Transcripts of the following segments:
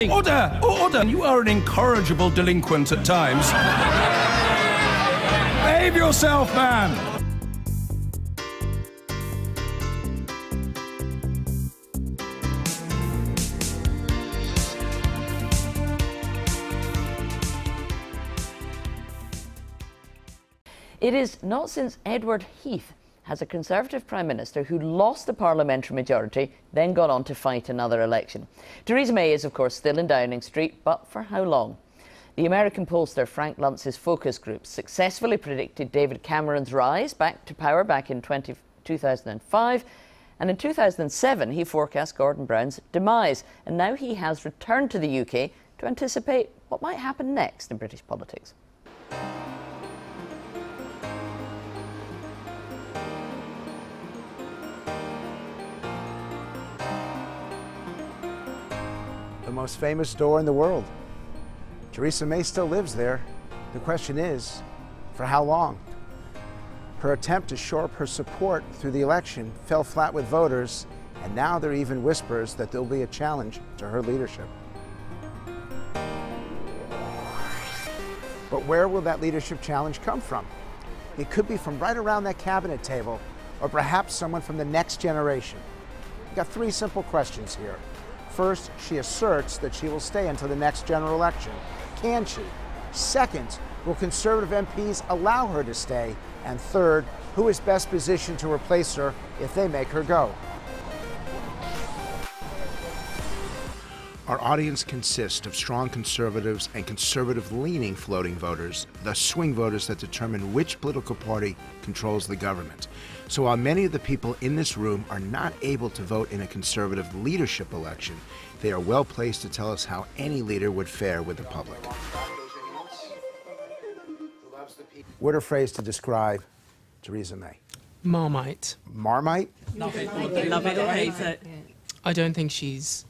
Order! Order! You are an incorrigible delinquent at times. Behave yourself, man! It is not since Edward Heath has a Conservative Prime Minister who lost the parliamentary majority, then got on to fight another election. Theresa May is, of course, still in Downing Street, but for how long? The American pollster Frank Luntz's focus group successfully predicted David Cameron's rise back to power back in 2005, and in 2007 he forecast Gordon Brown's demise, and now he has returned to the UK to anticipate what might happen next in British politics. The most famous door in the world. Theresa May still lives there. The question is, for how long? Her attempt to shore up her support through the election fell flat with voters, and now there are even whispers that there'll be a challenge to her leadership. But where will that leadership challenge come from? It could be from right around that cabinet table, or perhaps someone from the next generation. We've got three simple questions here. First, she asserts that she will stay until the next general election. Can she? Second, will Conservative MPs allow her to stay? And third, who is best positioned to replace her if they make her go? Our audience consists of strong conservatives and conservative-leaning floating voters, the swing voters that determine which political party controls the government. So while many of the people in this room are not able to vote in a conservative leadership election, they are well placed to tell us how any leader would fare with the public. What a phrase to describe Theresa May. Marmite. Marmite? Love it or hate it. I don't think she's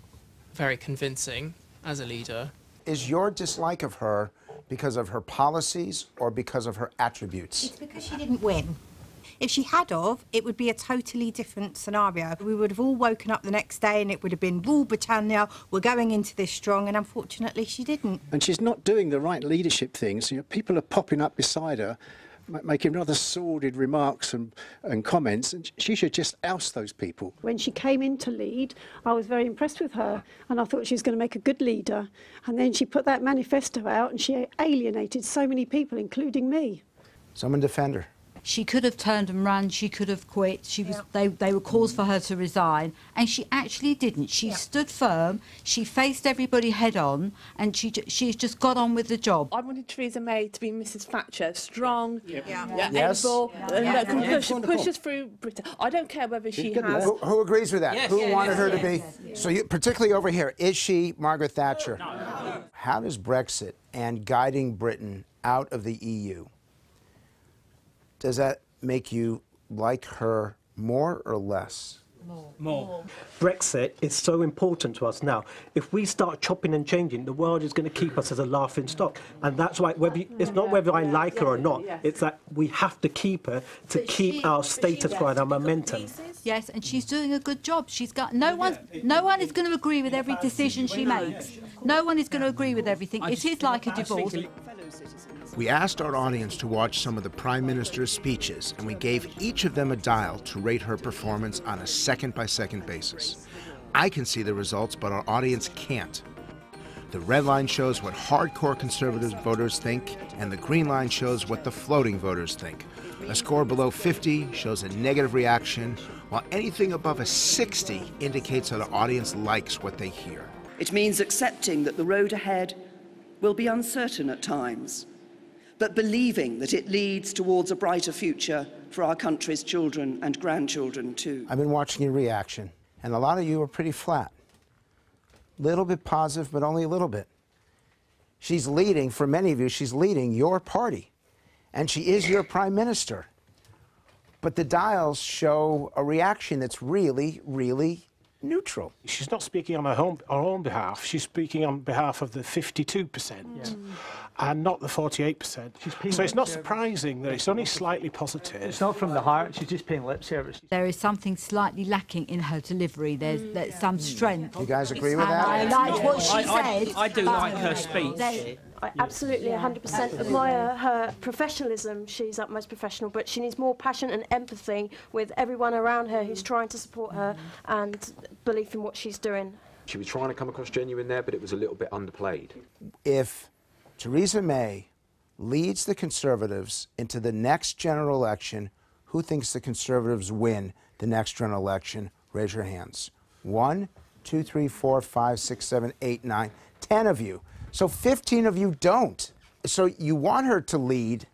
very convincing as a leader. Is your dislike of her because of her policies or because of her attributes? It's because she didn't win. If she had of, it would be a totally different scenario. We would have all woken up the next day and it would have been, rule Britannia, we're going into this strong, and unfortunately she didn't. And she's not doing the right leadership things. You know, people are popping up beside her, making rather sordid remarks and comments, and she should just oust those people. When she came in to lead, I was very impressed with her, and I thought she was going to make a good leader. And then she put that manifesto out, and she alienated so many people, including me. Someone defend her. She could have turned and run, she could have quit, they were calls for her to resign, and she actually didn't. She stood firm, she faced everybody head on, and she's just got on with the job. I wanted Theresa May to be Mrs Thatcher, strong, Yes. able, can push us through Britain. I don't care whether she has... Who agrees with that? Yes. Who wanted her to be? Yes. So particularly over here, is she Margaret Thatcher? No. How does Brexit and guiding Britain out of the EU, does that make you like her more or less? More. Brexit is so important to us now. If we start chopping and changing, the world is going to keep us as a laughing stock. And that's why it's not whether I like her or not, it's that we have to keep her to keep our status quo and our momentum. Yes, and she's doing a good job. She's got no one is going to agree with every decision she makes. No one is going to agree with everything. It is like a divorce. We asked our audience to watch some of the Prime Minister's speeches, and we gave each of them a dial to rate her performance on a second-by-second basis. I can see the results, but our audience can't. The red line shows what hardcore conservative voters think, and the green line shows what the floating voters think. A score below 50 shows a negative reaction, while anything above a 60 indicates that our audience likes what they hear. It means accepting that the road ahead will be uncertain at times, but believing that it leads towards a brighter future for our country's children and grandchildren too. I've been watching your reaction, and a lot of you are pretty flat. Little bit positive, but only a little bit. She's leading, for many of you, she's leading your party, and she is your Prime Minister. But the dials show a reaction that's really, really neutral. She's not speaking on her own behalf. She's speaking on behalf of the 52% and not the 48%. So it's not surprising that it's only slightly positive. It's not from the heart. She's just paying lip service. There is something slightly lacking in her delivery. There's some strength. You guys agree with that? I like what she said. I do like her speech. I absolutely 100% admire her professionalism. She's utmost professional, but she needs more passion and empathy with everyone around her who's trying to support her and belief in what she's doing. She was trying to come across genuine there, but it was a little bit underplayed. If Theresa May leads the Conservatives into the next general election, who thinks the Conservatives win the next general election? Raise your hands. 1, 2, 3, 4, 5, 6, 7, 8, 9, 10 of you. So 15 of you don't. So you want her to lead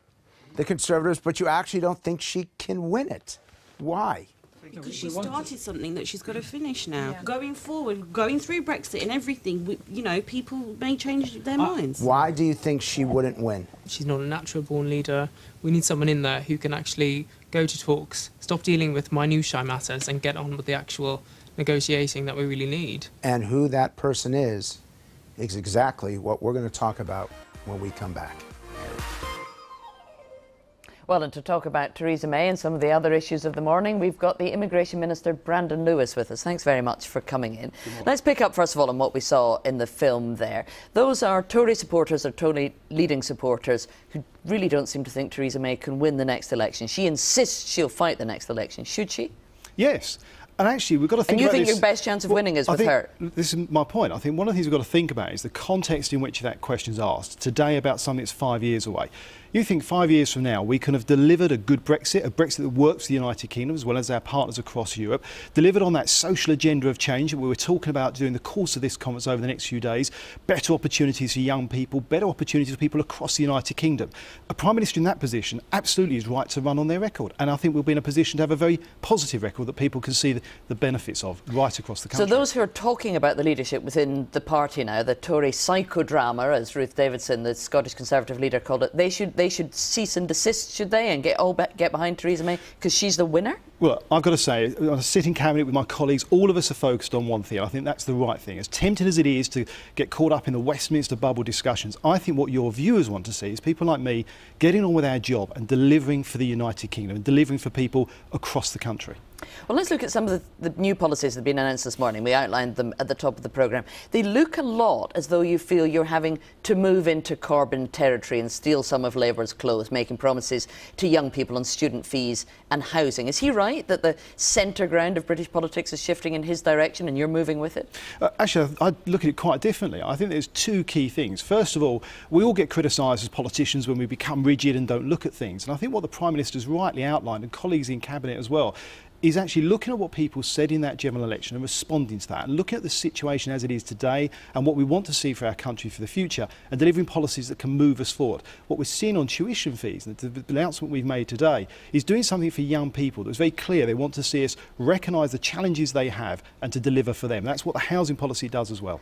the Conservatives, but you actually don't think she can win it. Why? Because she started something that she's got to finish now. Yeah. Going forward, going through Brexit and everything, you know, people may change their minds. Why do you think she wouldn't win? She's not a natural-born leader. We need someone in there who can actually go to talks, stop dealing with minutiae matters and get on with the actual negotiating that we really need. And who that person is exactly what we're going to talk about when we come back. Well, and to talk about Theresa May and some of the other issues of the morning, we've got the Immigration Minister, Brandon Lewis, with us. Thanks very much for coming in. Let's pick up, first of all, on what we saw in the film there. Those are Tory supporters, or Tory leading supporters, who really don't seem to think Theresa May can win the next election. She insists she'll fight the next election. Should she? Yes. And actually, we've got to think about this. And you think your best chance of winning is with her? This is my point. I think one of the things we've got to think about is the context in which that question is asked. Today about something that's 5 years away. You think 5 years from now we can have delivered a good Brexit, a Brexit that works for the United Kingdom as well as our partners across Europe, delivered on that social agenda of change that we were talking about during the course of this conference over the next few days, better opportunities for young people, better opportunities for people across the United Kingdom. A Prime Minister in that position absolutely is right to run on their record, and I think we'll be in a position to have a very positive record that people can see the benefits of right across the country. So those who are talking about the leadership within the party now, the Tory psychodrama, as Ruth Davidson, the Scottish Conservative leader, called it, they should cease and desist, should they, and get behind Theresa May because she's the winner? Well, I've got to say, on a sitting cabinet with my colleagues, all of us are focused on one thing. I think that's the right thing. As tempting as it is to get caught up in the Westminster bubble discussions, I think what your viewers want to see is people like me getting on with our job and delivering for the United Kingdom and delivering for people across the country. Well, let's look at some of the new policies that have been announced this morning. We outlined them at the top of the programme. They look a lot as though you feel you're having to move into Corbyn territory and steal some of Labour's clothes, making promises to young people on student fees and housing. Is he right that the centre ground of British politics is shifting in his direction and you're moving with it? Actually, I look at it quite differently. I think there's two key things. First of all, we all get criticised as politicians when we become rigid and don't look at things. And I think what the Prime Minister's rightly outlined, and colleagues in Cabinet as well, is actually looking at what people said in that general election and responding to that, and looking at the situation as it is today and what we want to see for our country for the future, and delivering policies that can move us forward. What we're seeing on tuition fees, and the announcement we've made today, is doing something for young people that's very clear. They want to see us recognise the challenges they have and to deliver for them. That's what the housing policy does as well.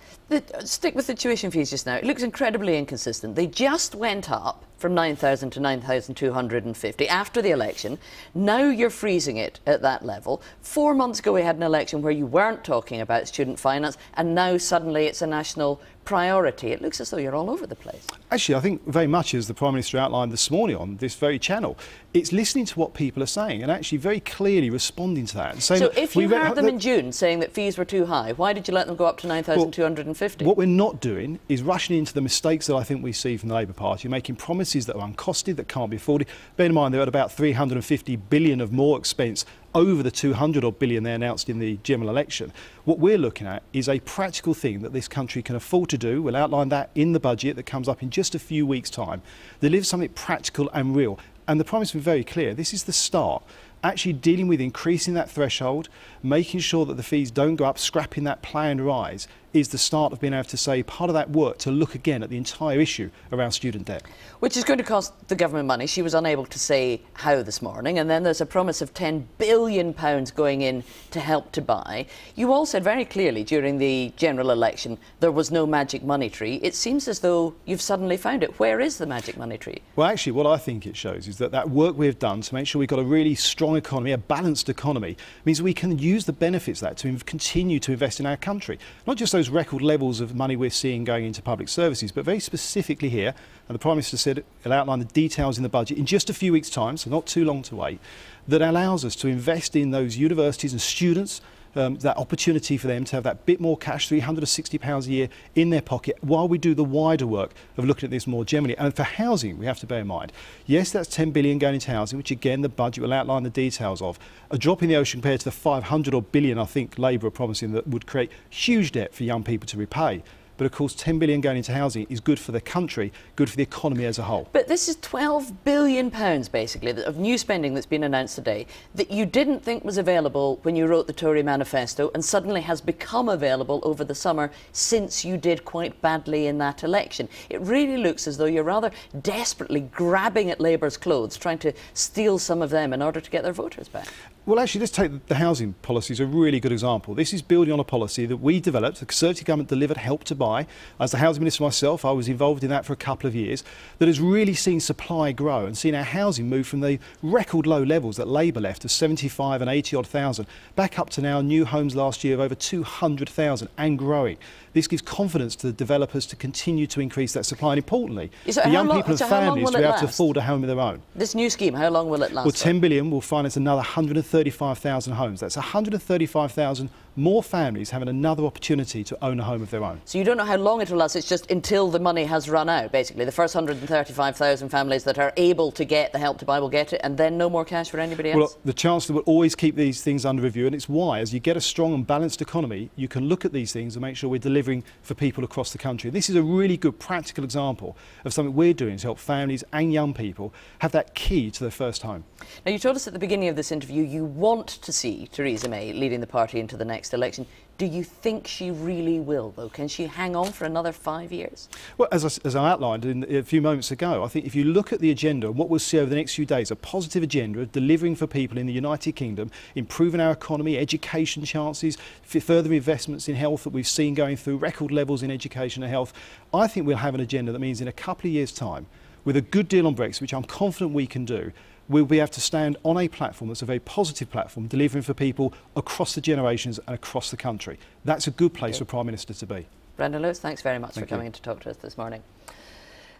Stick with the tuition fees just now. It looks incredibly inconsistent. They just went up from 9,000 to 9,250 after the election. Now you're freezing it at that level. 4 months ago we had an election where you weren't talking about student finance, and now suddenly it's a national priority. It looks as though you're all over the place. Actually, I think very much as the Prime Minister outlined this morning on this very channel, it's listening to what people are saying and actually very clearly responding to that. So if you heard them in June saying that fees were too high, why did you let them go up to 9,250? What we're not doing is rushing into the mistakes that I think we see from the Labour Party, making promises that are uncosted, that can't be afforded. Bear in mind they're at about 350 billion of more expense over the 200 odd billion they announced in the general election. What we're looking at is a practical thing that this country can afford to do. We'll outline that in the budget that comes up in just a few weeks' time. Deliver something practical and real. And the Prime Minister has been very clear, this is the start. Actually dealing with increasing that threshold, making sure that the fees don't go up, scrapping that planned rise, is the start of being able to say part of that work to look again at the entire issue around student debt. Which is going to cost the government money. She was unable to say how this morning. And then there's a promise of £10 billion going in to Help to Buy. You all said very clearly during the general election there was no magic money tree. It seems as though you've suddenly found it. Where is the magic money tree? Well, actually, what I think it shows is that work we've done to make sure we've got a really strong economy, a balanced economy, means we can use the benefits of that to continue to invest in our country. Not just those record levels of money we're seeing going into public services, but very specifically here, and the Prime Minister said he'll outline the details in the budget in just a few weeks' time, so not too long to wait, that allows us to invest in those universities and students, that opportunity for them to have that bit more cash, £360 a year in their pocket, while we do the wider work of looking at this more generally. And for housing, we have to bear in mind, yes, that's £10 billion going into housing, which again the budget will outline the details of. A drop in the ocean compared to the 500 odd billion I think Labour are promising that would create huge debt for young people to repay. But of course, £10 billion going into housing is good for the country, good for the economy as a whole. But this is £12 billion, basically, of new spending that's been announced today that you didn't think was available when you wrote the Tory manifesto and suddenly has become available over the summer since you did quite badly in that election. It really looks as though you're rather desperately grabbing at Labour's clothes, trying to steal some of them in order to get their voters back. Well, actually, let's take the housing policy as a really good example. This is building on a policy that we developed, the Conservative government delivered Help to Buy. As the housing minister myself, I was involved in that for a couple of years, that has really seen supply grow and seen our housing move from the record low levels that Labour left of 75 and 80 odd thousand back up to now new homes last year of over 200,000 and growing. This gives confidence to the developers to continue to increase that supply, and importantly, for young people and families to be able to afford a home of their own. This new scheme, how long will it last? Well, £10 billion will finance another 135,000 homes. That's 135,000 more families having another opportunity to own a home of their own. So you don't know how long it will last, it's just until the money has run out, basically. The first 135,000 families that are able to get the Help to Buy will get it, and then no more cash for anybody else? Well, the Chancellor will always keep these things under review, and it's why, as you get a strong and balanced economy, you can look at these things and make sure we're delivering for people across the country. This is a really good practical example of something we're doing to help families and young people have that key to their first home. Now, you told us at the beginning of this interview you want to see Theresa May leading the party into the next election. Do you think she really will, though? Can she hang on for another 5 years? Well, as I outlined a few moments ago, I think if you look at the agenda and what we'll see over the next few days, a positive agenda of delivering for people in the United Kingdom, improving our economy, education chances, further investments in health that we've seen going through record levels in education and health, I think we'll have an agenda that means in a couple of years' time, with a good deal on Brexit, which I'm confident we can do, we'll be able to stand on a platform that's a very positive platform, delivering for people across the generations and across the country. That's a good place for Prime Minister to be. Brendan Lewis, thanks very much for coming in to talk to us this morning.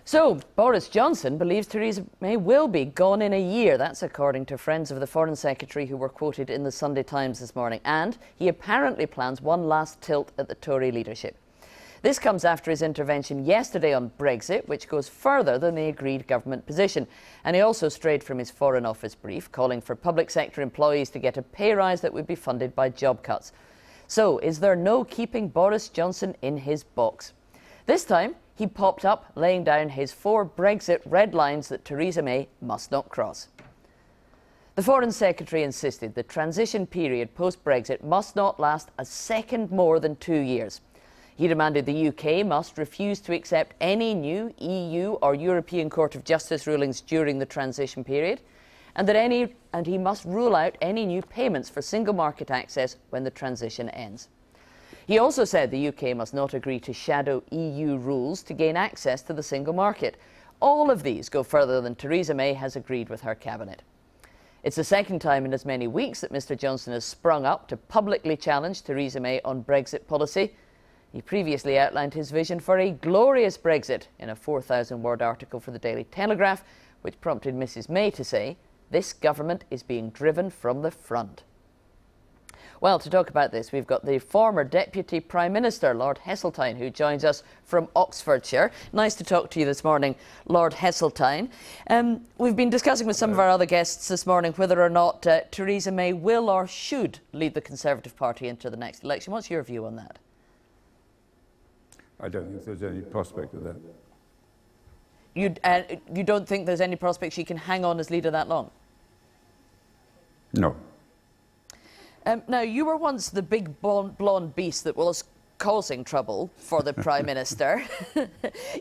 So, Boris Johnson believes Theresa May will be gone in a year. That's according to friends of the Foreign Secretary who were quoted in the Sunday Times this morning. And he apparently plans one last tilt at the Tory leadership. This comes after his intervention yesterday on Brexit, which goes further than the agreed government position. And he also strayed from his Foreign Office brief, calling for public sector employees to get a pay rise that would be funded by job cuts. So, is there no keeping Boris Johnson in his box? This time, he popped up, laying down his 4 Brexit red lines that Theresa May must not cross. The Foreign Secretary insisted the transition period post-Brexit must not last a second more than 2 years. He demanded the UK must refuse to accept any new EU or European Court of Justice rulings during the transition period, and he must rule out any new payments for single market access when the transition ends. He also said the UK must not agree to shadow EU rules to gain access to the single market. All of these go further than Theresa May has agreed with her cabinet. It's the second time in as many weeks that Mr Johnson has sprung up to publicly challenge Theresa May on Brexit policy. He previously outlined his vision for a glorious Brexit in a 4,000-word article for the Daily Telegraph, which prompted Mrs May to say, "This government is being driven from the front." Well, to talk about this, we've got the former Deputy Prime Minister, Lord Heseltine, who joins us from Oxfordshire. Nice to talk to you this morning, Lord Heseltine. We've been discussing with some of our other guests this morning whether or not Theresa May will or should lead the Conservative Party into the next election. What's your view on that? I don't think there's any prospect of that. You don't think there's any prospect she can hang on as leader that long? No. Now, you were once the big blonde beast that was causing trouble for the Prime Minister.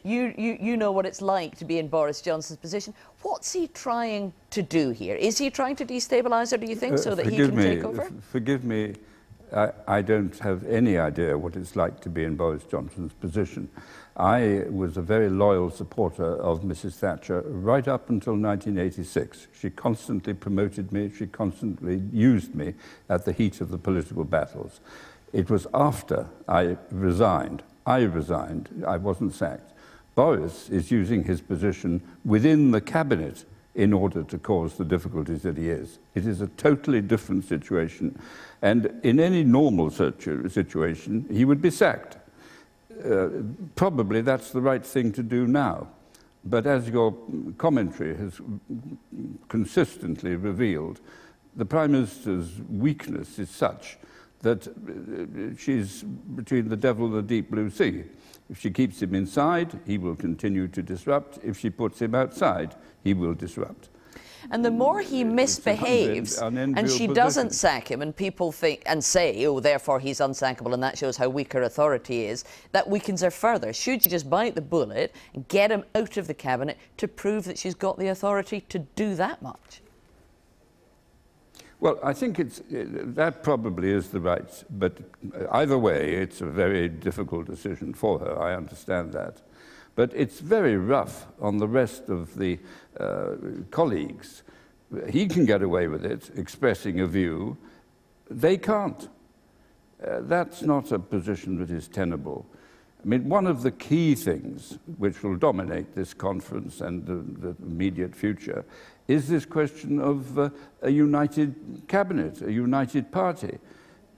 You know what it's like to be in Boris Johnson's position. What's he trying to do here? Is he trying to destabilise her, do you think, so that he can take over? Forgive me, I don't have any idea what it's like to be in Boris Johnson's position. I was a very loyal supporter of Mrs. Thatcher right up until 1986. She constantly promoted me, she constantly used me at the heat of the political battles. It was after I resigned, I wasn't sacked. Boris is using his position within the cabinet in order to cause the difficulties that he is. It is a totally different situation. And in any normal situation, he would be sacked. Probably that's the right thing to do now. But as your commentary has consistently revealed, the Prime Minister's weakness is such that she's between the devil and the deep blue sea. If she keeps him inside, he will continue to disrupt. If she puts him outside, he will disrupt. And the more he misbehaves and she doesn't sack him and people think and say, oh, therefore he's unsackable and that shows how weak her authority is, that weakens her further. Should she just bite the bullet and get him out of the cabinet to prove that she's got the authority to do that much? Well, I think that probably is the right, but either way, it's a very difficult decision for her, I understand that. But it's very rough on the rest of the colleagues. He can get away with it, expressing a view. They can't. That's not a position that is tenable. I mean, one of the key things which will dominate this conference and the immediate future is this question of a united cabinet, a united party.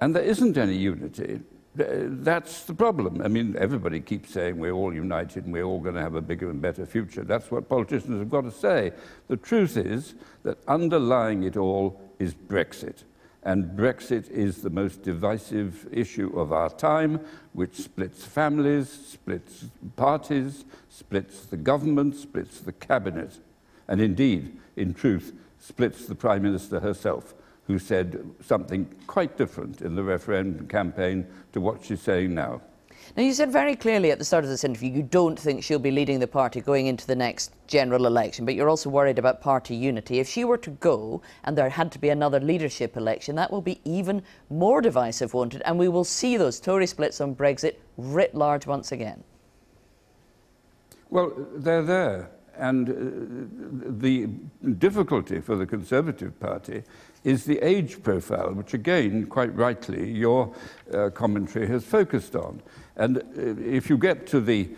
And there isn't any unity. That's the problem. I mean, everybody keeps saying we're all united and we're all going to have a bigger and better future. That's what politicians have got to say. The truth is that underlying it all is Brexit. And Brexit is the most divisive issue of our time, which splits families, splits parties, splits the government, splits the cabinet. And indeed, in truth, splits the Prime Minister herself, who said something quite different in the referendum campaign to what she's saying now. Now, you said very clearly at the start of this interview you don't think she'll be leading the party going into the next general election, but you're also worried about party unity. If she were to go and there had to be another leadership election, that will be even more divisive, won't it? And we will see those Tory splits on Brexit writ large once again. Well, they're there. And the difficulty for the Conservative Party is the age profile, which again, quite rightly, your commentary has focused on. And if you get to the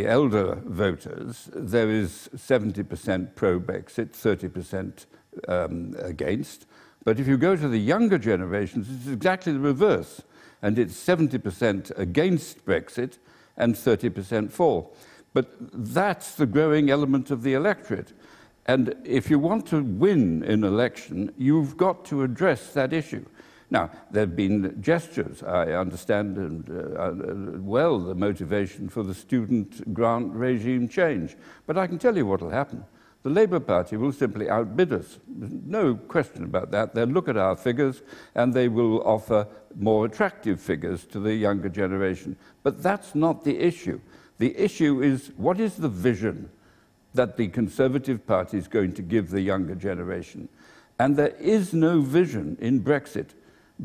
elder voters, there is 70% pro-Brexit, 30% against. But if you go to the younger generations, it's exactly the reverse. And it's 70% against Brexit and 30% for. But that's the growing element of the electorate. And if you want to win an election, you've got to address that issue. Now, there have been gestures, I understand well, the motivation for the student grant regime change. But I can tell you what will happen. The Labour Party will simply outbid us. There's no question about that. They'll look at our figures and they will offer more attractive figures to the younger generation. But that's not the issue. The issue is, what is the vision that the Conservative Party is going to give the younger generation? And there is no vision in Brexit.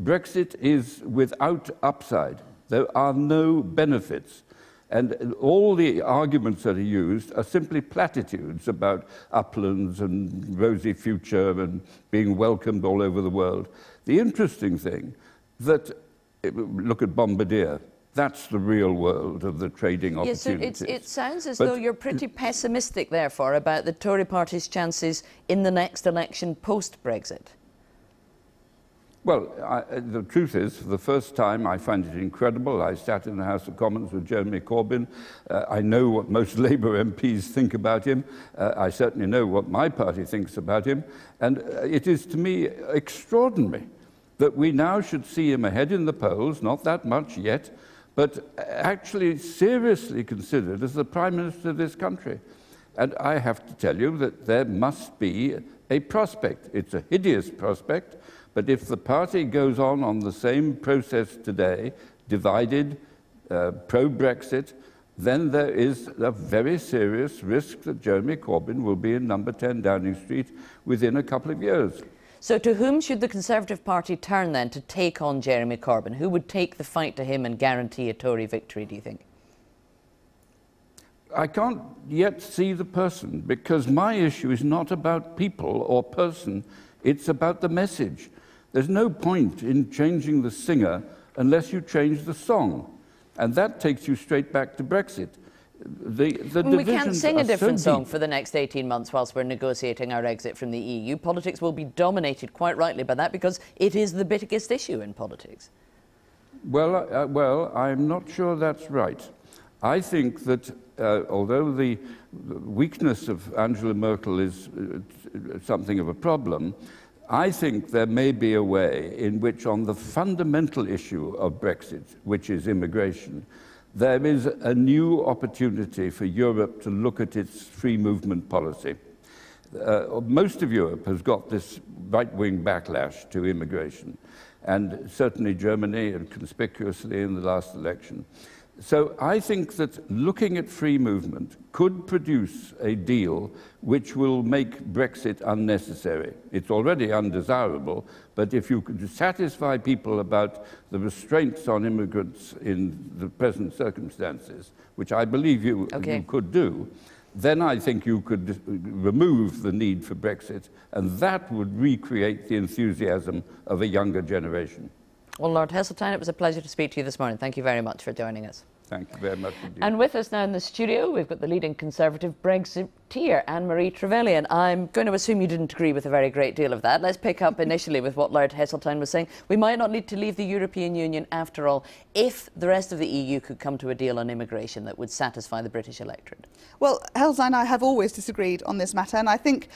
Brexit is without upside. There are no benefits. And all the arguments that are used are simply platitudes about uplands and rosy future and being welcomed all over the world. The interesting thing that, look at Bombardier. That's the real world of the trading opportunities. Yes, so it sounds as though you're pretty pessimistic, therefore, about the Tory party's chances in the next election post-Brexit. Well, the truth is, for the first time, I find it incredible. I sat in the House of Commons with Jeremy Corbyn. I know what most Labour MPs think about him. I certainly know what my party thinks about him. And it is, to me, extraordinary that we now should see him ahead in the polls, not that much yet, but actually seriously considered as the Prime Minister of this country. And I have to tell you that there must be a prospect. It's a hideous prospect, but if the party goes on the same process today, divided, pro-Brexit, then there is a very serious risk that Jeremy Corbyn will be in number 10 Downing Street within a couple of years. So to whom should the Conservative Party turn then to take on Jeremy Corbyn? Who would take the fight to him and guarantee a Tory victory, do you think? I can't yet see the person, because my issue is not about people or person, it's about the message. There's no point in changing the singer unless you change the song. And that takes you straight back to Brexit. We can't sing a different song for the next 18 months whilst we're negotiating our exit from the EU. Politics will be dominated quite rightly by that, because it is the biggest issue in politics. Well, I'm not sure that's right. I think that although the weakness of Angela Merkel is something of a problem, I think there may be a way in which, on the fundamental issue of Brexit, which is immigration, there is a new opportunity for Europe to look at its free movement policy. Most of Europe has got this right-wing backlash to immigration, and certainly Germany, and conspicuously in the last election. So I think that looking at free movement could produce a deal which will make Brexit unnecessary. It's already undesirable, but if you could satisfy people about the restraints on immigrants in the present circumstances, which I believe you could do, then I think you could remove the need for Brexit, and that would recreate the enthusiasm of a younger generation. Well, Lord Heseltine, it was a pleasure to speak to you this morning. Thank you very much for joining us. Thank you very much indeed. And with us now in the studio, we've got the leading Conservative Brexiteer, Anne-Marie Trevelyan. I'm going to assume you didn't agree with a very great deal of that. Let's pick up initially with what Lord Heseltine was saying. We might not need to leave the European Union after all, if the rest of the EU could come to a deal on immigration that would satisfy the British electorate. Well, Heseltine and I have always disagreed on this matter, and I think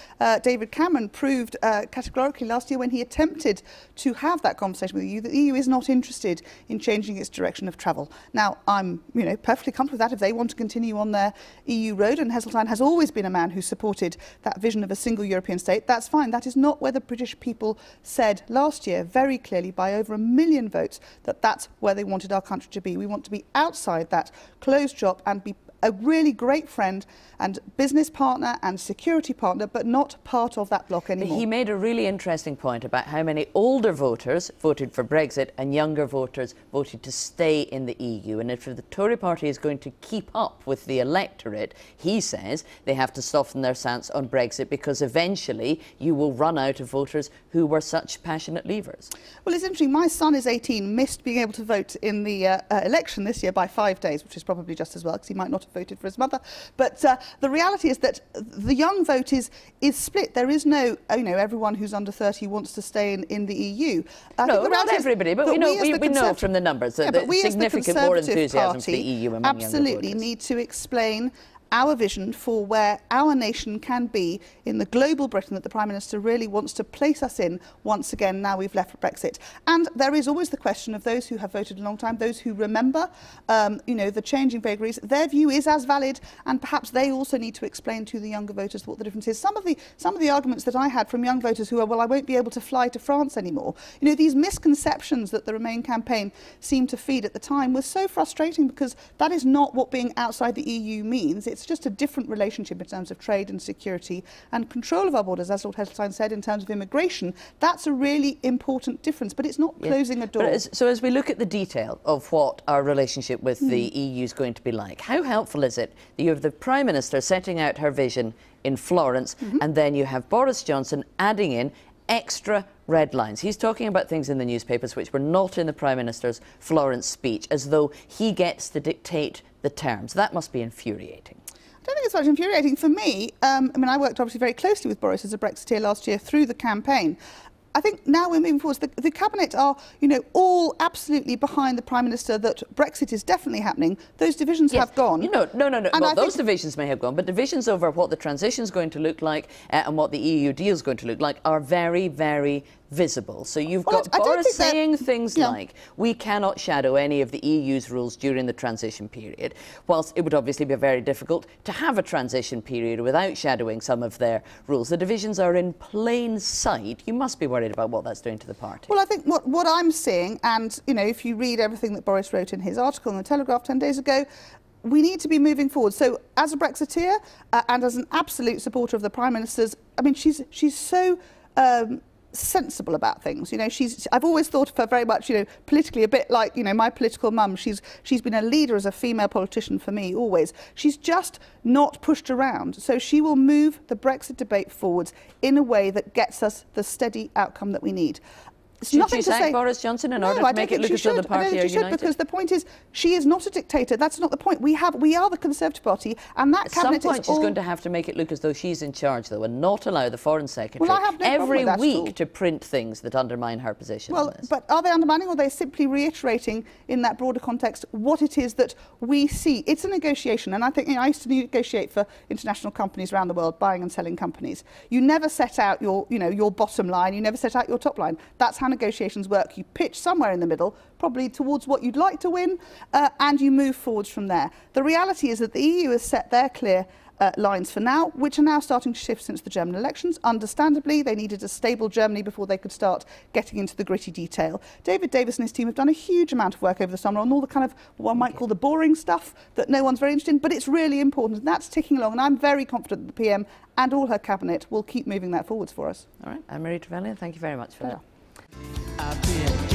David Cameron proved categorically last year when he attempted to have that conversation with the EU that the EU is not interested in changing its direction of travel. Now, I'm perfectly comfortable with that if they want to continue on their EU road, and Heseltine has always been a man who supported that vision of a single European state. That's fine. That is not where the British people said last year very clearly by over 1 million votes that that's where they wanted our country to be. We want to be outside that closed shop and be a really great friend and business partner and security partner, but not part of that bloc anymore. He made a really interesting point about how many older voters voted for Brexit and younger voters voted to stay in the EU. And if the Tory party is going to keep up with the electorate, he says they have to soften their stance on Brexit, because eventually you will run out of voters who were such passionate leavers. Well, it's interesting. My son is 18, missed being able to vote in the election this year by 5 days, which is probably just as well, because he might not have voted for his mother. But the reality is that the young vote is split. There is no, everyone who's under 30 wants to stay in the EU. No, not everybody, but we know from the numbers that there's significant more enthusiasm for the EU among younger voters. Absolutely need to explain our vision for where our nation can be in the global Britain that the Prime Minister really wants to place us in once again now we've left Brexit. And there is always the question of those who have voted a long time, those who remember, the changing vagaries. Their view is as valid, and perhaps they also need to explain to the younger voters what the difference is. Some of the arguments that I had from young voters who are, well, I won't be able to fly to France anymore. These misconceptions that the Remain campaign seemed to feed at the time were so frustrating, because that is not what being outside the EU means. It's just a different relationship in terms of trade and security and control of our borders, as Lord Heseltine said, in terms of immigration. That's a really important difference, but it's not closing a door. So as we look at the detail of what our relationship with the EU is going to be like, how helpful is it that you have the Prime Minister setting out her vision in Florence, and then you have Boris Johnson adding in extra red lines? He's talking about things in the newspapers which were not in the Prime Minister's Florence speech, as though he gets to dictate the terms. That must be infuriating. I don't think it's much infuriating. For me, I worked obviously very closely with Boris as a Brexiteer last year through the campaign. I think now we're moving forward. The Cabinet are, all absolutely behind the Prime Minister that Brexit is definitely happening. Those divisions have gone. No. Well, those divisions may have gone, but divisions over what the transition is going to look like and what the EU deal is going to look like are very, very visible. So you've got Boris saying things like, we cannot shadow any of the EU's rules during the transition period, whilst it would obviously be very difficult to have a transition period without shadowing some of their rules. The divisions are in plain sight. You must be worried worried about what that's doing to the party? Well, I think what I'm seeing, and you know, if you read everything that Boris wrote in his article in the Telegraph 10 days ago, we need to be moving forward. So as a Brexiteer and as an absolute supporter of the Prime Minister's, I mean, she's so sensible about things. You know, I've always thought of her very much, you know, politically a bit like, you know, my political mum. She's been a leader as a female politician for me, always. She's just not pushed around. So she will move the Brexit debate forwards in a way that gets us the steady outcome that we need. Should she sack Boris Johnson in order to make it look as though the party are united? Because the point is, she is not a dictator. That's not the point. We are the Conservative Party, and that cabinet is all... At some point she's going to have to make it look as though she's in charge, though, and not allow the Foreign Secretary every week to print things that undermine her position. Well, but are they undermining, or are they simply reiterating in that broader context what it is that we see? It's a negotiation, and I think, you know, I used to negotiate for international companies around the world, buying and selling companies. You never set out your, you know, your bottom line. You never set out your top line. That's how negotiations work. You pitch somewhere in the middle, probably towards what you'd like to win, and you move forwards from there. The reality is that the EU has set their clear lines for now, which are now starting to shift since the German elections. Understandably, they needed a stable Germany before they could start getting into the gritty detail. David Davis and his team have done a huge amount of work over the summer on all the kind of what one might call the boring stuff that no one's very interested in, but it's really important, and that's ticking along, and I'm very confident that the PM and all her cabinet will keep moving that forwards for us. All right, Anne-Marie Trevelyan, thank you very much for that. I've been